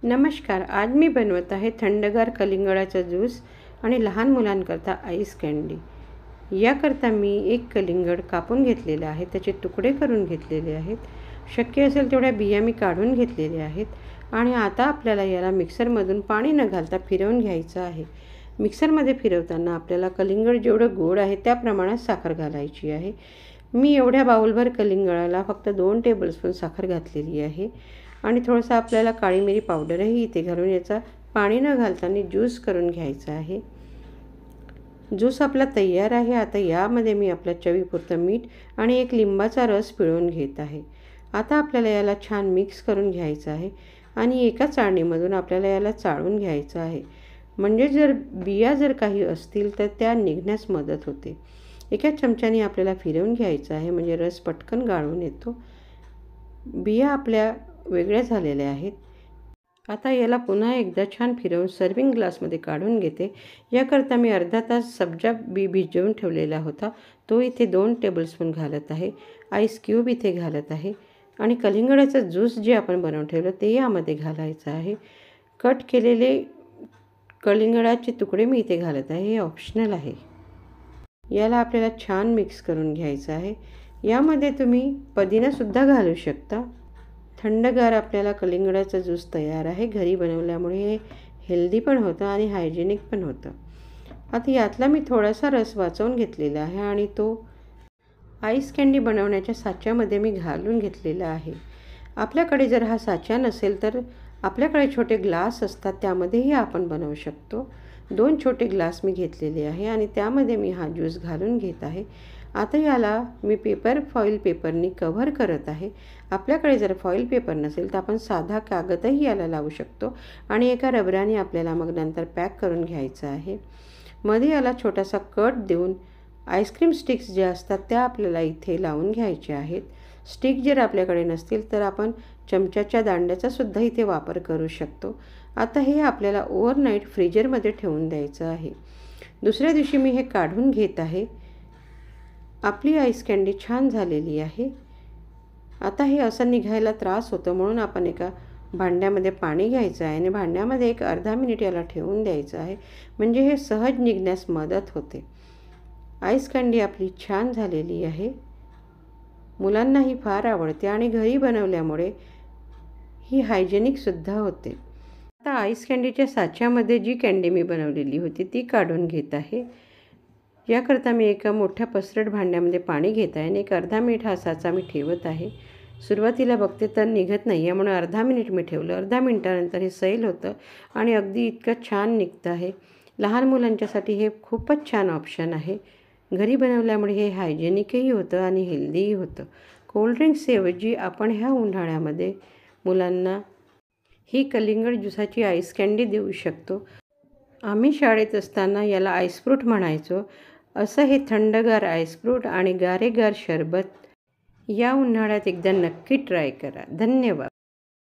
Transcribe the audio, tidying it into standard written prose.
नमस्कार. आज मी बनवत आहे थंडगार कलिंगडाचा ज्यूस आणि लहान मुलांकरता आईस कँडी. याकरता मी एक कलिंगड कापून घेतलेलं आहे, त्याचे तुकडे करून घेतलेले आहेत. शक्य असेल तेवढ्या बिया मी काढून घेतलेल्या आहेत आणि आता आपल्याला याला मिक्सरमधून पाणी न घालता फिरवून घ्यायचं आहे. मिक्सरमध्ये फिरवताना आपल्याला कलिंगड जेवढं गोड आहे त्या प्रमाणात साखर घालायची आहे. मी एवढ्या बाउलभर कलिंगडाला फक्त 2 टेबलस्पून साखर घातलेली आहे आणि थोडंसं आपल्याला काळी मिरी पावडरही इथे घालून याचा पाणी न घालताना ज्यूस करून घ्यायचा आहे. ज्यूस आपला तयार आहे. आता यामध्ये मी आपल्या चवीपुरतं मीठ आणि एक लिंबाचा रस पिळून घेत आहे. आता आपल्याला याला छान मिक्स करून घ्यायचं आहे आणि एका चाळणीमधून आपल्याला याला चाळून घ्यायचं आहे. म्हणजे बिया काही असतील तर त्या निघण्यास मदत होते. एका चमच्याने आपल्याला फिरवून घ्यायचं आहे म्हणजे रस पटकन गाळून येतो. बिया आपल्या वेगळ्या झालेल्या आहेत. आता याला पुन्हा एकदा छान फिरवून सर्विंग ग्लासमध्ये काढून घेते. याकरता मी अर्धा तास सब्जा बी भिजवून ठेवलेला होता, तो इथे 2 टेबलस्पून घालत आहे. आईस क्यूब इथे घालत आहे आणि कलिंगडाचं ज्यूस जे आपण बनवून ठेवलं ते यामध्ये घालायचं आहे. कट केलेले कलिंगडाचे तुकडे मी इथे घालत आहे, हे ऑप्शनल आहे. याला आपल्याला छान मिक्स करून घ्यायचं आहे. यामध्ये तुम्ही पुदिनासुद्धा घालू शकता. थंडगार आपल्याला कलिंगडाचा ज्यूस तयार आहे. घरी बनवल्यामुळे हे हेल्दी पण होतं आणि हायजेनिक पण होतं. आता यातला मी थोडासा रस वाचवून घेतलेला आहे आणि तो आईस कँडी बनवण्याच्या साच्यामध्ये मी घालून घेतलेला आहे. आपल्याकडे जर हा साचा नसेल तर आपल्याकडे छोटे ग्लास असतात, त्यामध्येही आपण बनवू शकतो. 2 छोटे ग्लास मी घेतलेले आहे आणि त्यामध्ये मी हा ज्यूस घालून घेत आहे. आता याला मी फॉईल पेपरनी कव्हर करत आहे. आपल्याकडे जर फॉईल पेपर नसेल तर आपण साधा कागदही याला लावू शकतो आणि एका रबराने आपल्याला मग नंतर पॅक करून घ्यायचं आहे. मध्ये याला छोटासा कट देऊन आईस्क्रीम स्टिक्स ज्या असतात त्या आपल्याला इथे लावून घ्यायच्या आहेत. स्टिक जर आपल्याकडे नसतील तर आपण चमच्याच्या दांड्याचा सुद्धा इथे वापर करू शकतो. आता हे आपल्याला ओव्हरनाईट फ्रीजरमध्ये ठेवून द्यायचं आहे. दुसऱ्या दिवशी मी हे काढून घेत आहे. आपली आईस कँडी छान झालेली आहे. आता हे असं निघायला त्रास होतो म्हणून आपण एका भांड्यामध्ये पाणी घ्यायचं आहे आणि भांड्यामध्ये एक अर्धा मिनिट याला ठेवून द्यायचं आहे, म्हणजे हे सहज निघण्यास मदत होते. आईस कँडी आपली छान झालेली आहे. मुलांनाही फार आवडते आणि घरी बनवल्यामुळे ही हायजेनिकसुद्धा होते. आता आईस कँडीच्या साच्यामध्ये जी कँडी मी बनवलेली होती ती काढून घेत आहे. याकरता मी एका मोठ्या पसरट भांड्यामध्ये पाणी घेत आहे आणि एक अर्धा मिनिट हा साचा मी ठेवत आहे. सुरुवातीला बघते तर निघत नाही आहे म्हणून अर्धा मिनिट मी ठेवलं. अर्धा मिनिटानंतर हे सैल होतं आणि अगदी इतकं छान निघतं आहे. लहान मुलांच्यासाठी हे खूपच छान ऑप्शन आहे. घरी बनवल्यामुळे हे हायजेनिकही होतं आणि हेल्दीही होतं. कोल्ड्रिंक्सऐवजी आपण ह्या उन्हाळ्यामध्ये मुलांना ही कलिंगड ज्यूसाची आईस कँडी देऊ शकतो. आम्ही शाळेत असताना याला आईस फ्रूट म्हणायचो. असं हे थंडगार आईस फ्रूट आणि गारेगार शरबत या उन्हाळ्यात एकदा नक्की ट्राय करा. धन्यवाद.